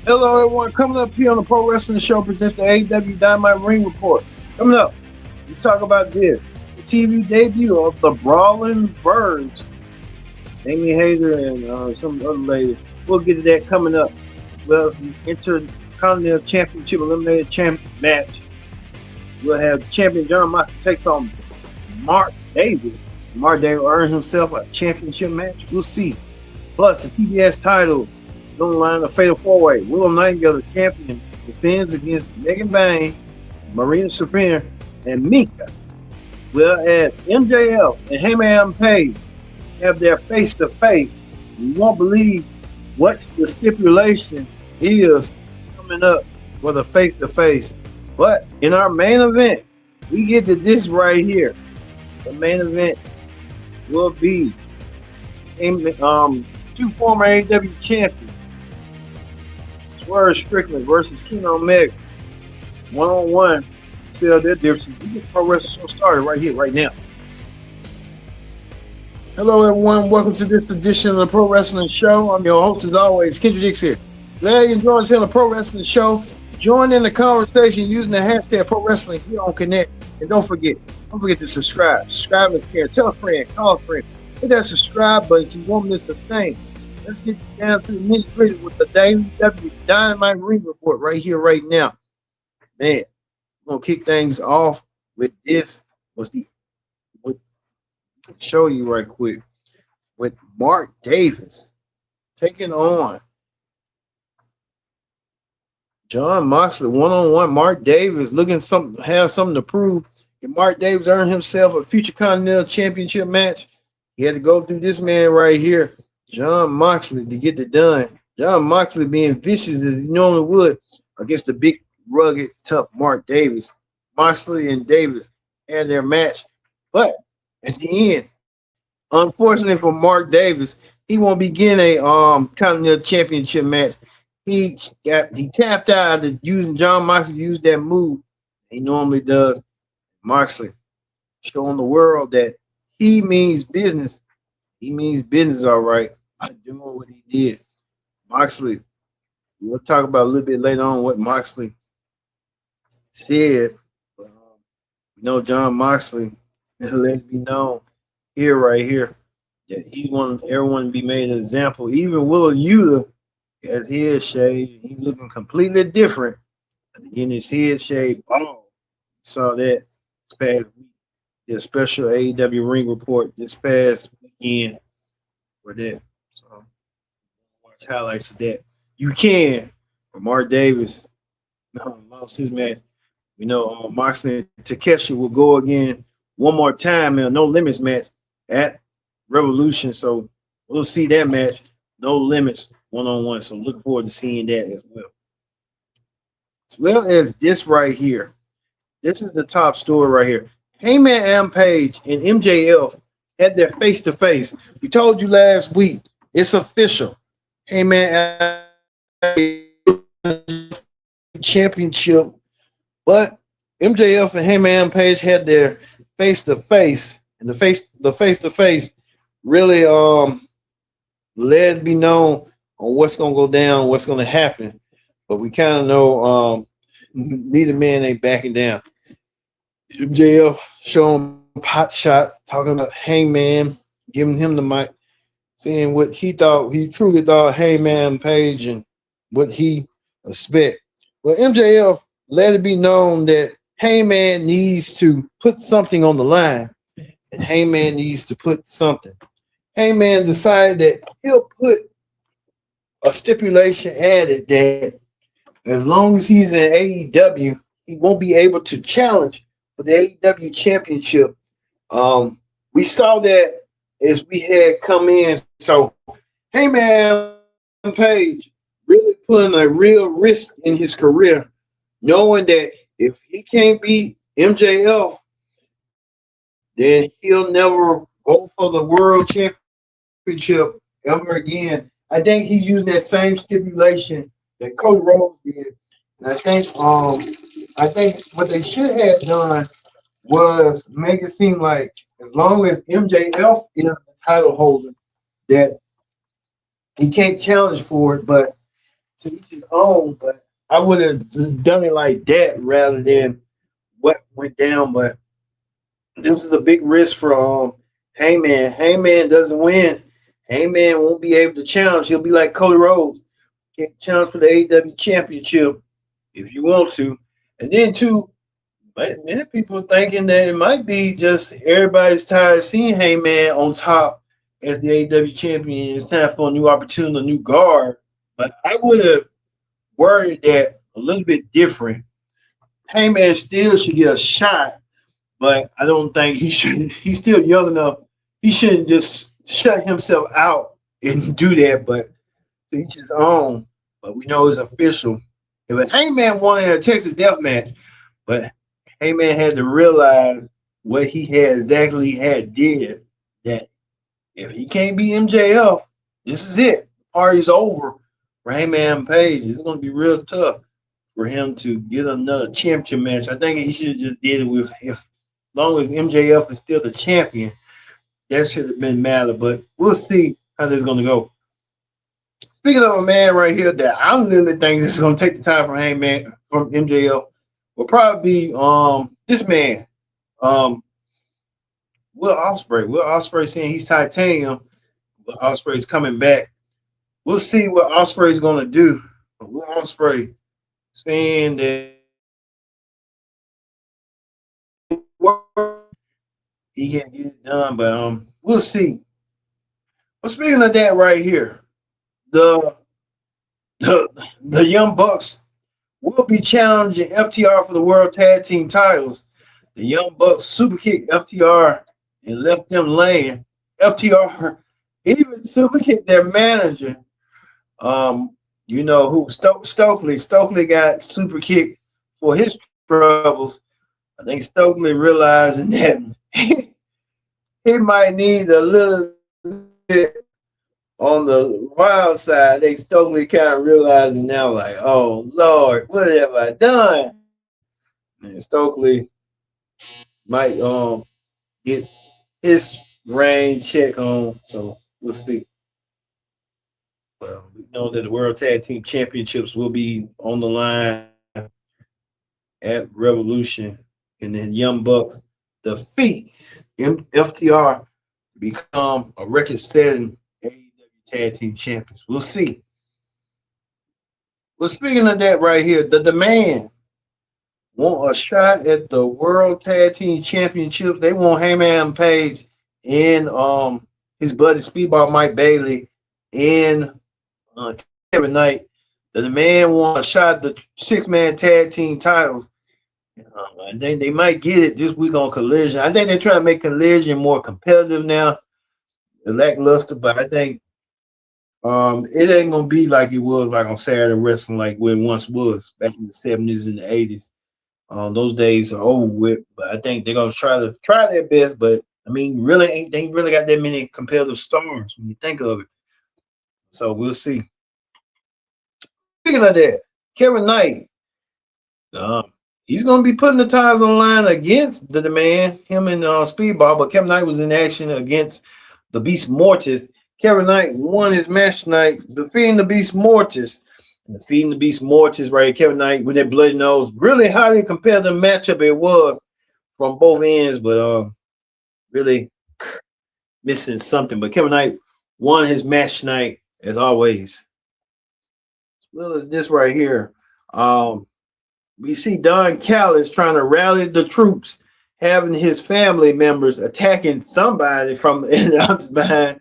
Hello, everyone. Coming up here on the Pro Wrestling Show presents the AEW Dynamite Ring Report. Coming up, we talk about this: the TV debut of the Brawling Birds, Amy Hager and some other lady. We'll get to that coming up. Well, the Intercontinental Championship Eliminated Champion match. We'll have champion John Moxley takes on Mark Davis. Mark Davis earns himself a championship match. We'll see. Plus, the TBS title. On the line, a fatal four-way. Willow Nightingale, the champion, defends against Megan Bain, Marina Shafir, and Mika. Well, as MJF and Hangman Adam Page have their face-to-face, you won't believe what the stipulation is coming up for the face-to-face. But in our main event, we get to this right here. The main event will be two former AEW champions, Swerve Strickland versus King Omega. One-on-one. Tell their differences. We get Pro Wrestling Show started right here, right now. Hello, everyone. Welcome to this edition of the Pro Wrestling Show. I'm your host, as always, Kendrick Dix here. Glad you enjoyed us here on the Pro Wrestling Show. Join in the conversation using the hashtag Pro Wrestling here on Connect. And don't forget to subscribe. Subscribe is care. Tell a friend, call a friend. Hit that subscribe button so you won't miss a thing. Let's get down to the nitty-gritty with the AEW Dynamite Ring Report right here, right now. Man, we're gonna kick things off with this. Show you right quick with Mark Davis taking on John Moxley one-on-one. Mark Davis looking have something to prove. Can Mark Davis earn himself a future Continental Championship match? He had to go through this man right here, John Moxley, to get it done. John Moxley being vicious as he normally would against the big, rugged, tough Mark Davis. Moxley and Davis had their match, but at the end, unfortunately for Mark Davis, he won't be getting a Continental Championship match. He tapped out of using John Moxley to use that move he normally does. Moxley showing the world that he means business. He means business, all right, by doing what he did. Moxley, we'll talk about a little bit later on what Moxley said. But, John Moxley, let it be known right here, that he wanted everyone to be made an example. Even Willa Yuta has head shaved. He's looking completely different. Getting his head shaved. Oh, saw that this past week. The special AEW Ring Report this past weekend for that. So watch highlights of that. You can. But Mark Davis lost his match. Moxley and Takeshi will go again one more time in a No Limits match at Revolution. So we'll see that match. No Limits one-on-one. So look forward to seeing that as well. As well as this right here. This is the top story right here. Hangman Adam Page and MJF had their face-to-face. We told you last week, it's official. Hangman Adam Championship, but MJF and Hangman Adam Page had their face-to-face, and the face-to-face really let it be known on what's going to go down, what's going to happen. But we kind of know neither man ain't backing down. MJF showing pot shots, talking about Hangman, giving him the mic, saying what he truly thought Hangman Page and what he expect. Well, MJF let it be known that Hangman needs to put something on the line, and Hangman needs to put something. Hangman decided that he'll put a stipulation added that as long as he's in AEW, he won't be able to challenge for the AEW Championship. We saw that as we had come in. So Hangman Page really putting a real risk in his career, knowing that if he can't beat MJF, then he'll never go for the World Championship ever again. I think he's using that same stipulation that Cody Rhodes did. And I think what they should have done was make it seem like as long as MJF is the title holder, that he can't challenge for it. But to each his own, but I would have done it like that rather than what went down. But this is a big risk for Hangman. Hangman doesn't win. Hangman won't be able to challenge. He'll be like Cody Rhodes. Can't challenge for the AEW Championship if you want to. And then too, but many people are thinking that it might be just everybody's tired of seeing Hangman on top as the AEW champion. It's time for a new opportunity, a new guard. But I would have worried that a little bit different. Hangman still should get a shot, but I don't think he should. He's still young enough. He shouldn't just shut himself out and do that. But to each his own. But we know it's official. If Hangman won in a Texas Death Match, but Heyman had to realize what he had exactly had did, that if he can't beat MJF, this is it. The party's over for Hangman Adam Page. It's going to be real tough for him to get another championship match. I think he should have just did it with, if as long as MJF is still the champion, that should have been matter. But we'll see how this is going to go. Speaking of a man right here that I'm literally thinking is going to take the time from Hangman, from MJF, will probably be this man, Will Ospreay. Will Ospreay saying he's titanium. Will Ospreay's coming back. We'll see what Ospreay's gonna do. But Will Ospreay saying that he can't get it done, but we'll see. But speaking of that right here, the Young Bucks will be challenging FTR for the World Tag Team titles. The Young Bucks super kicked FTR and left them laying. FTR even super kicked their manager. You know who? Stokely. Stokely got super kicked for his troubles. I think Stokely realizing that he might need a little bit on the wild side. They totally kind of realizing now, like, oh Lord, what have I done? And Stokely might get his reign check on, so we'll see. Well, we know that the World Tag Team Championships will be on the line at Revolution, and then Young Bucks defeat FTR, become a record-setting AEW Tag Team Champions. We'll see. Well, speaking of that right here, the man want a shot at the World Tag Team Championship. They want Hangman Adam Page and his buddy Speedball Mike Bailey and Kevin Knight. The man want a shot at the 6-man tag team titles. I think they might get it this week on Collision. I think they're trying to make Collision more competitive now, lackluster, but I think it ain't gonna be like it was like on Saturday Wrestling, like when it once was back in the 70s and the 80s. Those days are over with, but I think they're gonna try their best. But I mean, they ain't really got that many competitive stars when you think of it. So we'll see. Speaking of that, Kevin Knight, he's gonna be putting the titles on the line against the man, him and Speedball. But Kevin Knight was in action against the Beast Mortis. Kevin Knight won his match tonight, defeating the Beast Mortis. And defeating the Beast Mortis, right? Kevin Knight with that bloody nose. Really highly competitive matchup it was from both ends, but really missing something. But Kevin Knight won his match tonight, as always. As well as this right here. We see Don Callis trying to rally the troops, having his family members attacking somebody from the behind.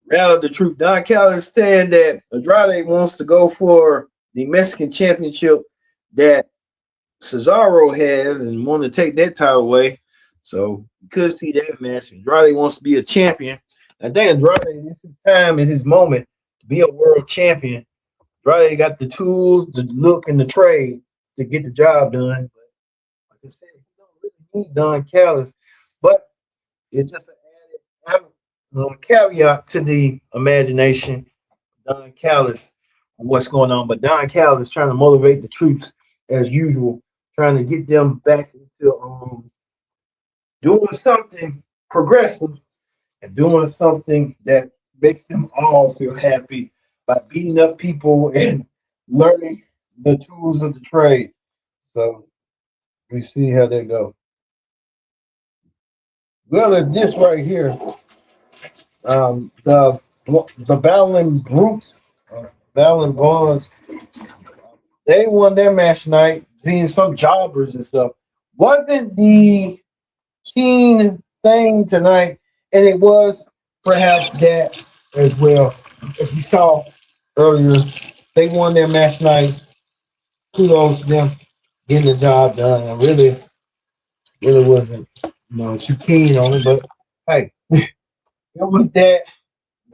Rally the troop. Don Callis saying that Andrade wants to go for the Mexican championship that Cesaro has and want to take that title away. So you could see that match. Andrade wants to be a champion. I think Andrade, this is time in his moment to be a world champion. Andrade got the tools, the look, and the trade to get the job done. But like I said, you don't really need Don Callis, but it's just an added caveat to the imagination. Don Callis, what's going on? But Don Callis trying to motivate the troops as usual, trying to get them back into doing something progressive and doing something that makes them all feel happy by beating up people and learning the tools of the trade. So we see how that goes. Well, as this right here, the battling groups, battling bonds, they won their match tonight, seeing some jobbers and stuff. Wasn't the keen thing tonight, and it was perhaps that as well. As we saw earlier, they won their match tonight. Kudos to them getting the job done. And really wasn't, too keen on it, but hey, it was that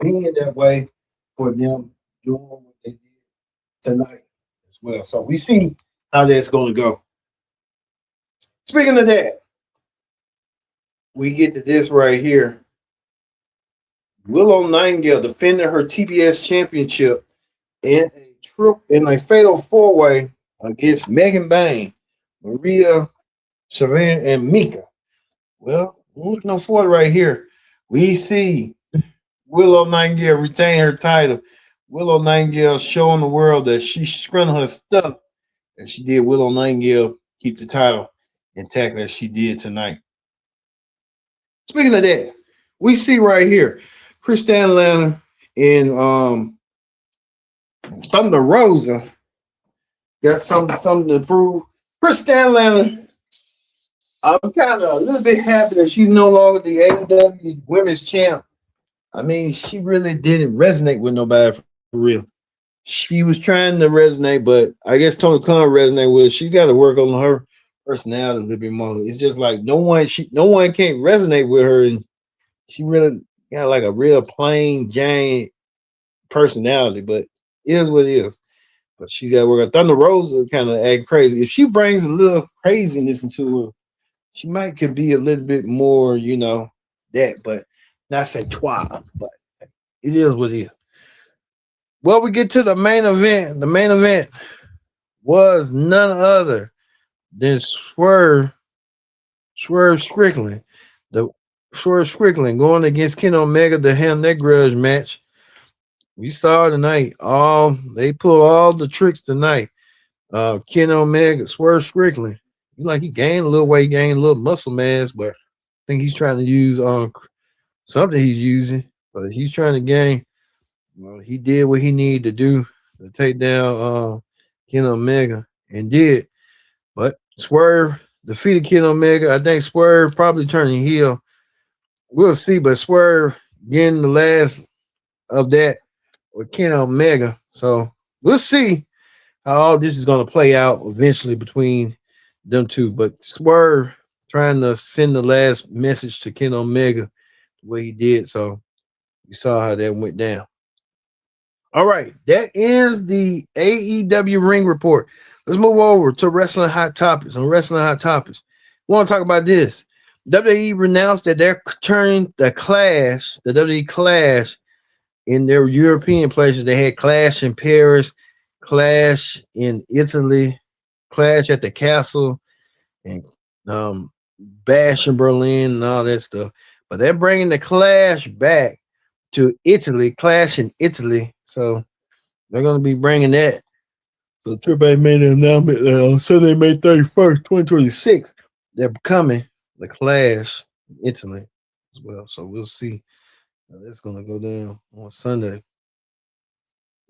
being that way for them doing what they did tonight as well. So we see how that's going to go. Speaking of that, we get to this right here. Willow Nightingale defending her TBS championship in a fatal four-way against Megan Bain, Maria Savannah, and Mika. Well, looking for it right here. We see Willow Nightingale retain her title. Willow Nightingale showing the world that she's running her stuff, and she did. Willow Nightingale keep the title intact as she did tonight. Speaking of that, we see right here Chris Stanley and Thunder Rosa got something to prove. Chris Stanley, I'm kind of a little bit happy that she's no longer the AEW Women's Champ. I mean, she really didn't resonate with nobody for real. She was trying to resonate, but I guess Tony Khan resonate with her. She's got to work on her personality a little bit more. It's just like no one can't resonate with her, and she really got like a real plain Jane personality, but it is what it is. But she's got to work on Thunder Rosa kind of act crazy. If she brings a little craziness into her, she might could be a little bit more, that, but not say twa, but it is what it is. Well, we get to the main event. The main event was none other than Swerve Strickland. The Swerve Strickland going against Ken Omega to handle that grudge match. We saw tonight. They pull all the tricks tonight. Ken Omega, Swerve Strickland. He gained a little weight, gained a little muscle mass, but I think he's trying to use something he's using, but he's trying to gain. Well, he did what he needed to do to take down Ken Omega and did. But Swerve defeated Ken Omega. I think Swerve probably turning heel. We'll see, but Swerve getting the last of that with Ken Omega. So we'll see how all this is going to play out eventually between them two. But Swerve trying to send the last message to Ken Omega the way he did. So we saw how that went down. All right, that is the AEW Ring Report. Let's move over to Wrestling Hot Topics. On Wrestling Hot Topics, we want to talk about this. WWE announced that they're turning the WWE Clash, in their European places. They had Clash in Paris, Clash in Italy, Clash at the Castle, and Bash in Berlin and all that stuff. But they're bringing the Clash back to Italy, Clash in Italy. So they're going to be bringing that. So Triple H made an announcement on Sunday, May 31st, 2026. They're coming, the Clash in Italy as well. So we'll see how that's going to go down on Sunday.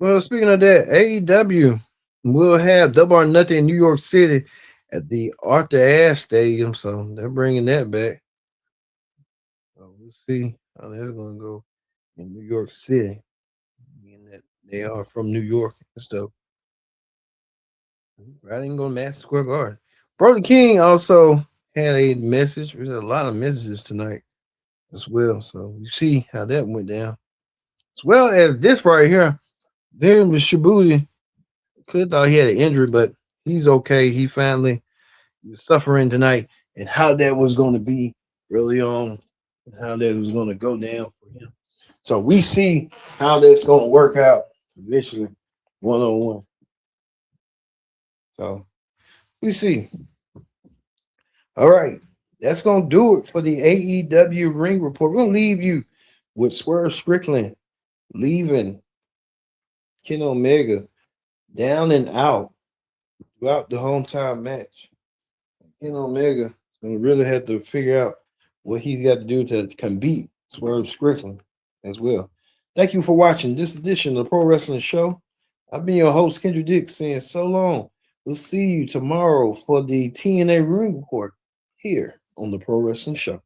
Well, speaking of that, AEW will have Double or Nothing in New York City at the Arthur Ashe Stadium. So they're bringing that back. So we'll see how that's going to go in New York City, being that they are from New York and stuff. Right, ain't going to Madison Square Garden. Brody King also had a message. There's a lot of messages tonight as well. So you see how that went down. As well as this right here. Then with Shibuya, could thought he had an injury, but he's okay. He finally was suffering tonight, and how that was going to be early on, and how that was going to go down for him. So we see how that's going to work out eventually, 1-on-1. So we see. All right, that's going to do it for the AEW Ring Report. We're going to leave you with Swerve Strickland leaving Ken Omega down and out throughout the whole time match. Ken Omega gonna really have to figure out what he's got to do to compete Swerve Strickland as well. Thank you for watching this edition of the Pro Wrestling Show. I've been your host, Kendra Dix, saying so long. We'll see you tomorrow for the TNA Ring Report here on the Pro Wrestling Show.